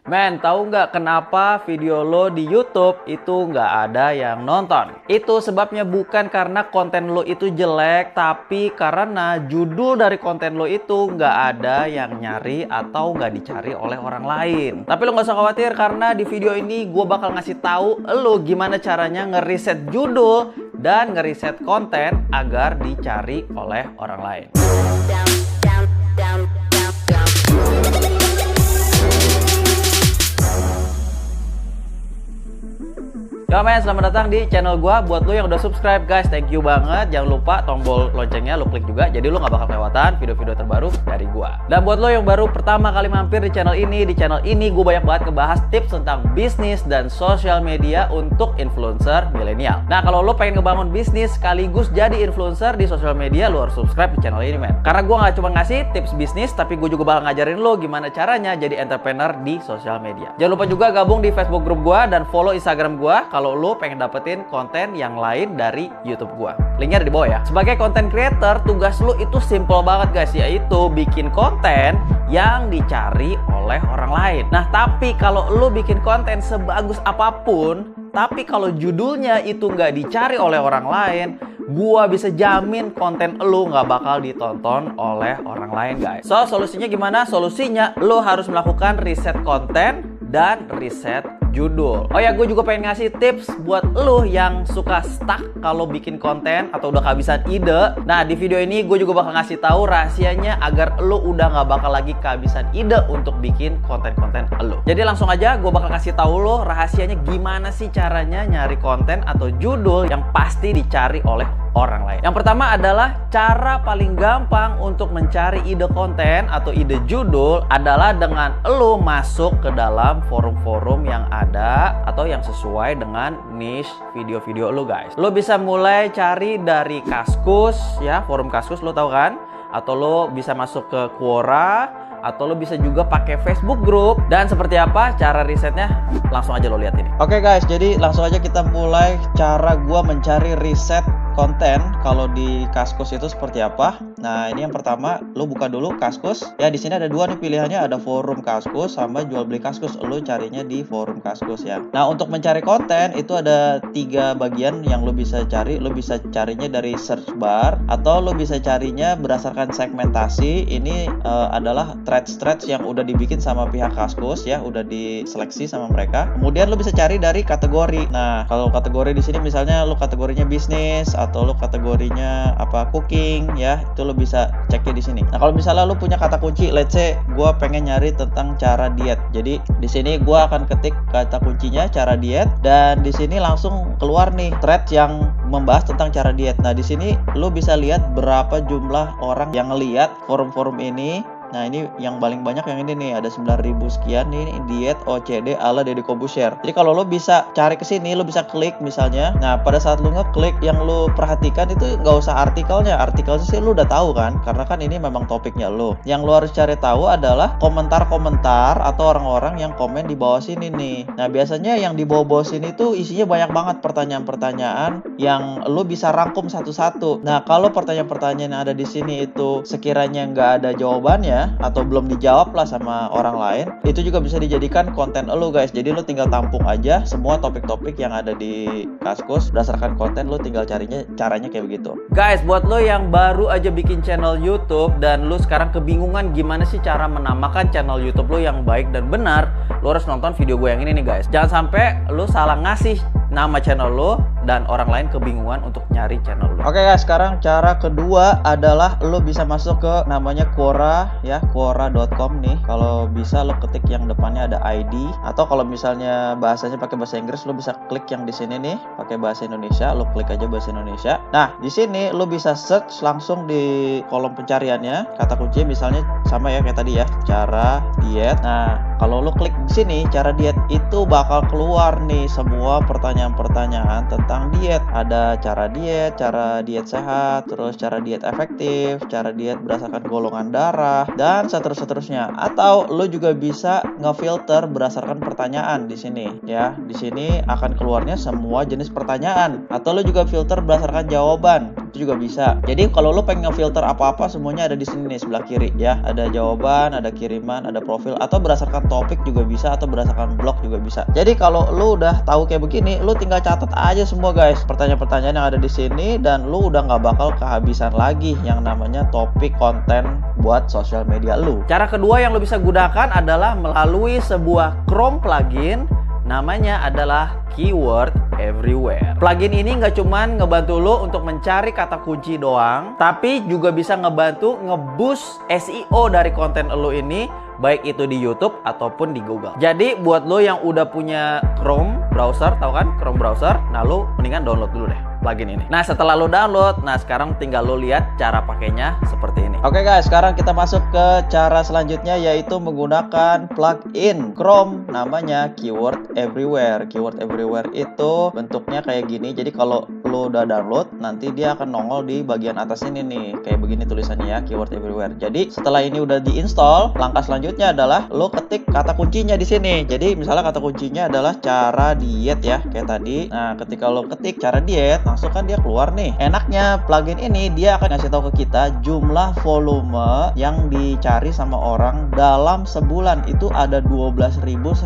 Men, tahu nggak kenapa video lo di YouTube itu nggak ada yang nonton? Itu sebabnya bukan karena konten lo itu jelek, tapi karena judul dari konten lo itu nggak ada yang nyari atau nggak dicari oleh orang lain. Tapi lo nggak usah khawatir, karena di video ini gue bakal ngasih tahu lo gimana caranya ngeriset judul dan ngeriset konten agar dicari oleh orang lain. Yo men, selamat datang di channel gua. Buat lo yang udah subscribe guys, thank you banget. Jangan lupa tombol loncengnya lo klik juga, jadi lo gak bakal kelewatan video-video terbaru dari gua. Dan buat lo yang baru pertama kali mampir di channel ini gua banyak banget ngebahas tips tentang bisnis dan sosial media untuk influencer milenial. Nah, kalau lo pengen ngebangun bisnis sekaligus jadi influencer di sosial media, lo harus subscribe di channel ini men. Karena gua gak cuma ngasih tips bisnis, tapi gua juga bakal ngajarin lo gimana caranya jadi entrepreneur di sosial media. Jangan lupa juga gabung di Facebook grup gua dan follow Instagram gua kalau lo pengen dapetin konten yang lain dari YouTube gua. Linknya ada di bawah ya. Sebagai content creator, tugas lo itu simple banget guys, yaitu bikin konten yang dicari oleh orang lain. Nah, tapi kalau lo bikin konten sebagus apapun, tapi kalau judulnya itu nggak dicari oleh orang lain, gua bisa jamin konten lo nggak bakal ditonton oleh orang lain guys. So, solusinya gimana? Solusinya lo harus melakukan riset konten dan riset judul. Oh ya, gue juga pengen ngasih tips buat lo yang suka stuck kalau bikin konten atau udah kehabisan ide. Nah, di video ini gue juga bakal ngasih tahu rahasianya agar lo udah nggak bakal lagi kehabisan ide untuk bikin konten-konten lo. Jadi langsung aja gue bakal kasih tahu lo rahasianya gimana sih caranya nyari konten atau judul yang pasti dicari oleh orang lain. Yang pertama adalah cara paling gampang untuk mencari ide konten atau ide judul adalah dengan lo masuk ke dalam forum-forum yang ada atau yang sesuai dengan niche video-video lo guys. Lo bisa mulai cari dari Kaskus ya, forum Kaskus lo tahu kan? Atau lo bisa masuk ke Quora, atau lo bisa juga pakai Facebook group. Dan seperti apa cara risetnya? Langsung aja lo lihat ini. Oke guys, jadi langsung aja kita mulai cara gua mencari riset konten kalau di Kaskus itu seperti apa. Nah, ini yang pertama, lo buka dulu Kaskus. Ya, di sini ada dua nih pilihannya, ada forum Kaskus sama jual beli Kaskus. Lo carinya di forum Kaskus ya. Nah, untuk mencari konten itu ada 3 bagian yang lo bisa cari. Lo bisa carinya dari search bar, atau lo bisa carinya berdasarkan segmentasi. Ini adalah threads yang udah dibikin sama pihak Kaskus ya, udah diseleksi sama mereka. Kemudian lo bisa cari dari kategori. Nah, kalau kategori di sini misalnya lo kategorinya bisnis atau lo kategorinya apa cooking ya, itu lo bisa ceknya di sini. Nah, kalau misalnya lo punya kata kunci, let's say gue pengen nyari tentang cara diet. Jadi di sini gue akan ketik kata kuncinya cara diet, dan di sini langsung keluar nih thread yang membahas tentang cara diet. Nah, di sini lo bisa lihat berapa jumlah orang yang ngelihat forum-forum ini. Nah, ini yang paling banyak yang ini nih, ada 9.000 sekian nih, diet OCD ala Deddy Corbuzier. Jadi kalau lo bisa cari ke sini, lo bisa klik misalnya. Nah, pada saat lo ngeklik, yang lo perhatikan itu nggak usah artikelnya. Artikelnya sih lo udah tahu kan, karena kan ini memang topiknya lo. Yang lo harus cari tahu adalah komentar-komentar atau orang-orang yang komen di bawah sini nih. Nah, biasanya yang di bawah sini tuh isinya banyak banget pertanyaan-pertanyaan yang lo bisa rangkum satu-satu. Nah, kalau pertanyaan-pertanyaan yang ada di sini itu sekiranya nggak ada jawabannya atau belum dijawab lah sama orang lain, itu juga bisa dijadikan konten lo guys. Jadi lo tinggal tampung aja semua topik-topik yang ada di Kaskus berdasarkan konten, lo tinggal carinya caranya kayak begitu guys. Buat lo yang baru aja bikin channel YouTube dan lo sekarang kebingungan gimana sih cara menamakan channel YouTube lo yang baik dan benar, lo harus nonton video gue yang ini nih guys. Jangan sampai lo salah ngasih nama channel lo dan orang lain kebingungan untuk nyari channel lo. Oke guys, sekarang cara kedua adalah lo bisa masuk ke namanya Quora ya, Quora.com nih. Kalau bisa lo ketik yang depannya ada ID, atau kalau misalnya bahasanya pakai bahasa Inggris, lo bisa klik yang di sini nih pakai bahasa Indonesia, lo klik aja bahasa Indonesia. Nah, di sini lo bisa search langsung di kolom pencariannya, kata kunci misalnya sama ya kayak tadi ya, cara diet. Nah, kalau lo klik di sini cara diet, itu bakal keluar nih semua pertanyaan-pertanyaan tentang diet. Ada cara diet sehat, terus cara diet efektif, cara diet berdasarkan golongan darah, dan seterusnya. Atau lo juga bisa ngefilter berdasarkan pertanyaan di sini ya. Di sini akan keluarnya semua jenis pertanyaan, atau lo juga filter berdasarkan jawaban. Itu juga bisa. Jadi kalau lo pengen ngefilter apa-apa semuanya ada di sini nih sebelah kiri ya. Ada jawaban, ada kiriman, ada profil, atau berdasarkan topik juga bisa, atau berdasarkan blog juga bisa. Jadi kalau lo udah tahu kayak begini, lo tinggal catat aja semua guys pertanyaan-pertanyaan yang ada di sini, dan lo udah nggak bakal kehabisan lagi yang namanya topik konten buat sosial media lo. Cara kedua yang lo bisa gunakan adalah melalui sebuah Chrome plugin, namanya adalah Keyword Everywhere. Plugin ini nggak cuman ngebantu lo untuk mencari kata kunci doang, tapi juga bisa ngebantu ngeboost SEO dari konten lo ini, baik itu di YouTube ataupun di Google. Jadi buat lo yang udah punya Chrome browser, tahu kan Chrome browser, nah lo mendingan download dulu deh plugin ini. Nah setelah lo download, nah sekarang tinggal lo lihat cara pakainya seperti ini. Oke guys, sekarang kita masuk ke cara selanjutnya, yaitu menggunakan plugin Chrome namanya Keyword Everywhere. Keyword Everywhere itu bentuknya kayak gini. Jadi kalau lo udah download, nanti dia akan nongol di bagian atas ini nih, kayak begini tulisannya ya, Keyword Everywhere. Jadi setelah ini udah diinstal, langkah selanjutnya adalah lo ketik kata kuncinya di sini. Jadi misalnya kata kuncinya adalah cara diet ya, kayak tadi. Nah ketika lo ketik cara diet, langsung kan dia keluar nih. Enaknya plugin ini dia akan ngasih tahu ke kita jumlah volume yang dicari sama orang dalam sebulan. Itu ada 12.100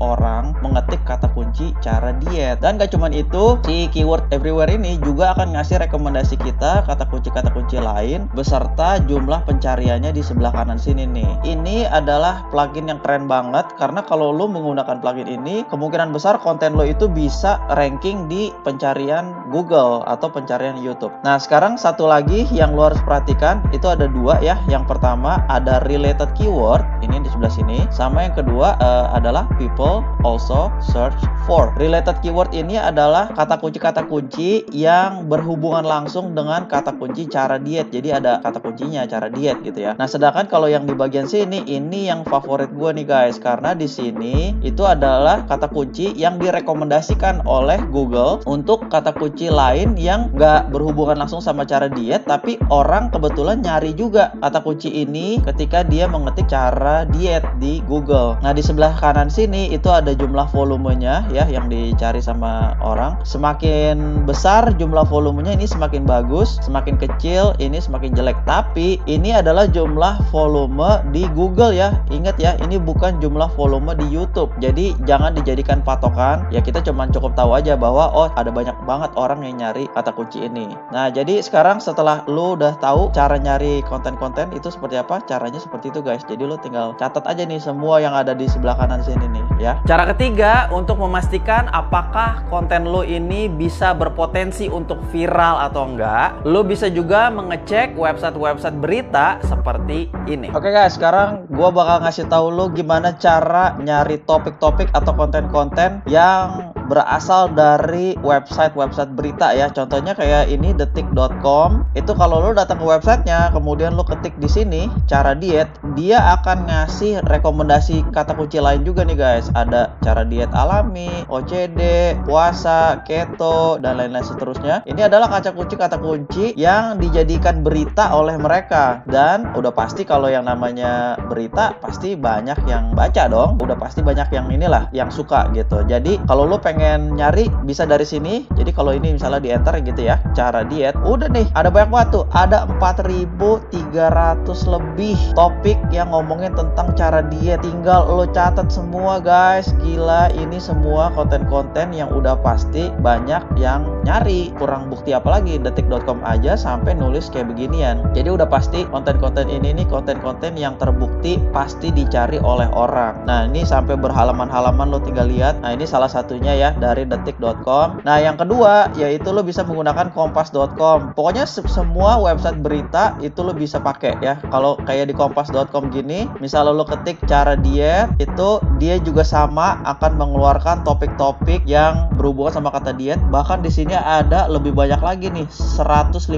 orang mengetik kata kunci cara diet. Dan gak cuman itu, si Keyword Everywhere ini juga akan ngasih rekomendasi kita kata kunci lain beserta jumlah pencariannya di sebelah kanan sini nih. Ini adalah plugin yang keren banget, karena kalau lo menggunakan plugin ini, kemungkinan besar konten lo itu bisa ranking di pencarian Google atau pencarian YouTube. Nah sekarang satu lagi yang lo harus perhatikan, itu ada dua ya. Yang pertama ada related keyword, ini di sebelah sini, sama yang kedua adalah people also search for. Related keyword ini adalah kata kunci yang berhubungan langsung dengan kata kunci cara diet. Jadi ada kata kuncinya cara diet gitu ya. Nah sedangkan kalau yang di bagian sini, ini yang favorit gue nih guys, karena di sini itu adalah kata kunci yang direkomendasikan oleh Google untuk kata kunci lain yang nggak berhubungan langsung sama cara diet, tapi orang kebetulan nyari juga kata kunci ini ketika dia mengetik cara diet di Google. Nah di sebelah kanan sini itu ada jumlah volumenya ya yang dicari sama orang. Semakin besar jumlah volumenya, ini semakin bagus, semakin kecil ini semakin jelek. Tapi ini adalah jumlah volume di Google ya. Ingat ya, ini bukan jumlah volume di YouTube. Jadi jangan dijadikan patokan. Ya kita cukup tahu aja bahwa oh ada banyak banget orang yang nyari kata kunci ini. Nah jadi sekarang setelah lu udah tahu cara nyari konten-konten itu seperti apa, caranya seperti itu guys. Jadi lu tinggal catat aja nih semua yang ada di sebelah kanan sini nih ya. Cara ketiga untuk memastikan apakah konten lo ini bisa berpotensi untuk viral atau enggak, lo bisa juga mengecek website-website berita seperti ini. Oke guys, sekarang gua bakal ngasih tahu lo gimana cara nyari topik-topik atau konten-konten yang berasal dari website-website berita ya. Contohnya kayak ini detik.com. Itu kalau lo datang ke websitenya, kemudian lo ketik di sini cara diet, dia akan ngasih rekomendasi kata kunci lain juga nih guys. Ada cara diet alami, OCD, puasa, keto, dan lain-lain seterusnya. Ini adalah kata kunci yang dijadikan berita oleh mereka. Dan udah pasti kalau yang namanya berita pasti banyak yang baca dong. Udah pasti banyak yang inilah yang suka gitu. Jadi kalau lo pengen nyari bisa dari sini. Jadi kalau ini misalnya di enter gitu ya, cara diet, udah nih ada banyak banget tuh. Ada 4.300 lebih topik yang ngomongin tentang cara diet. Tinggal lo catat semua guys. Gila, ini semua konten-konten yang udah pasti banyak yang nyari. Kurang bukti apalagi, detik.com aja sampai nulis kayak beginian. Jadi udah pasti konten-konten ini nih konten-konten yang terbukti pasti dicari oleh orang. Nah ini sampai berhalaman-halaman lo tinggal lihat. Nah ini salah satunya ya dari detik.com. Nah yang kedua yaitu lo bisa menggunakan kompas.com. Pokoknya semua website berita itu lo bisa pakai ya. Kalau kayak di kompas.com gini, misalnya lo ketik cara diet, itu dia juga sama akan mengeluarkan topik-topik yang berhubungan sama kata diet. Bahkan di sini ada lebih banyak lagi nih, 155.000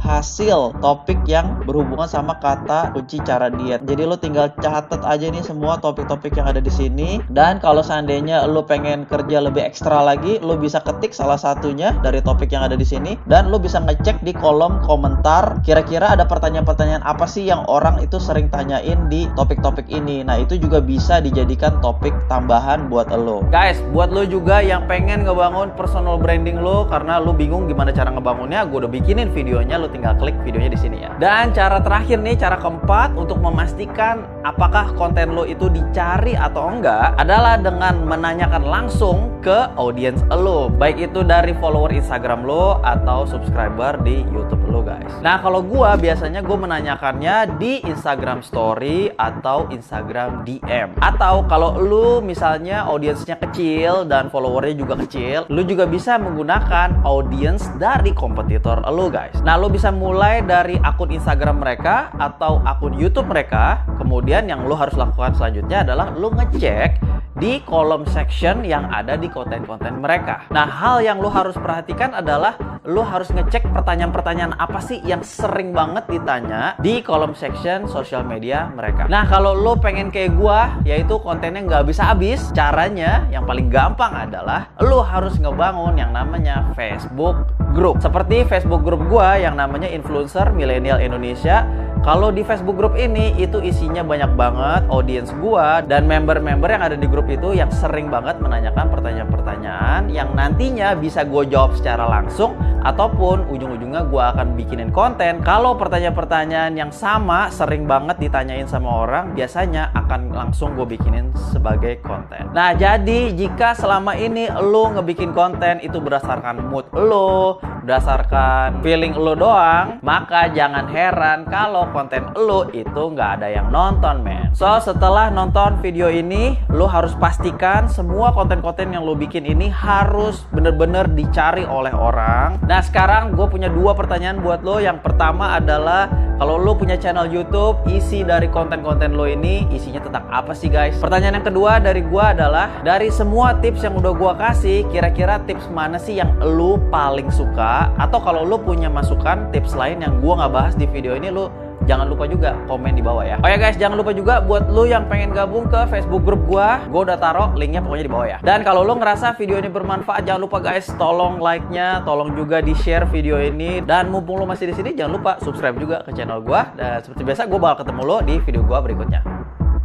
hasil topik yang berhubungan sama kata kunci cara diet. Jadi lo tinggal catat aja nih semua topik-topik yang ada di sini. Dan kalau seandainya lo pengen kerja lebih ekstra lagi, lo bisa ketik salah satunya dari topik yang ada di sini dan lo bisa ngecek di kolom komentar kira-kira kira-kira ada pertanyaan-pertanyaan apa sih yang orang itu sering tanyain di topik-topik ini. Nah, itu juga bisa dijadikan topik tambahan buat lo. Guys, buat lo juga yang pengen ngebangun personal branding lo karena lo bingung gimana cara ngebangunnya, gue udah bikinin videonya, lo tinggal klik videonya di sini ya. Dan cara terakhir nih, cara keempat untuk memastikan apakah konten lo itu dicari atau enggak adalah dengan menanyakan langsung ke audiens lo, baik itu dari follower Instagram lo atau subscriber di YouTube lo guys. Nah, kalau gua biasanya gue menanyakannya di Instagram Story atau Instagram DM. Atau kalau lu misalnya audiensnya kecil dan followernya juga kecil, lu juga bisa menggunakan audiens dari kompetitor lu guys. Nah, lu bisa mulai dari akun Instagram mereka atau akun YouTube mereka. Kemudian yang lu harus lakukan selanjutnya adalah lu ngecek di kolom section yang ada di konten-konten mereka. Nah, hal yang lu harus perhatikan adalah lu harus ngecek pertanyaan-pertanyaan apa sih yang sering banget ditanya di kolom section sosial media mereka. Nah, kalau lu pengen kayak gua, yaitu kontennya nggak habis-habis, caranya yang paling gampang adalah lu harus ngebangun yang namanya Facebook Group. Seperti Facebook Group gua yang namanya Influencer Milenial Indonesia. Kalau di Facebook Group ini itu isinya banyak banget audiens gua dan member-member yang ada di grup itu yang sering banget menanyakan pertanyaan-pertanyaan yang nantinya bisa gue jawab secara langsung ataupun ujung-ujungnya gue akan bikinin konten. Kalau pertanyaan-pertanyaan yang sama sering banget ditanyain sama orang, biasanya akan langsung gue bikinin sebagai konten. Nah, jadi jika selama ini lo ngebikin konten itu berdasarkan mood lo, berdasarkan feeling lo doang, maka jangan heran kalau konten lo itu nggak ada yang nonton, men. So, setelah nonton video ini, lo harus pastikan semua konten-konten yang lo bikin ini harus bener-bener dicari oleh orang. Nah, sekarang gue punya dua pertanyaan buat lo. Yang pertama adalah, kalau lo punya channel YouTube, isi dari konten-konten lo ini isinya tentang apa sih guys? Pertanyaan yang kedua dari gue adalah, dari semua tips yang udah gue kasih, kira-kira tips mana sih yang lo paling suka? Atau kalau lo punya masukan tips lain yang gue nggak bahas di video ini, lo jangan lupa juga komen di bawah ya. Oh ya guys, jangan lupa juga buat lo yang pengen gabung ke Facebook Group gue udah taruh linknya pokoknya di bawah ya. Dan kalau lo ngerasa video ini bermanfaat, jangan lupa guys, tolong like-nya, tolong juga di-share video ini. Dan mumpung lo masih di sini, jangan lupa subscribe juga ke channel gue. Dan seperti biasa, gue bakal ketemu lo di video gue berikutnya.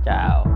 Ciao.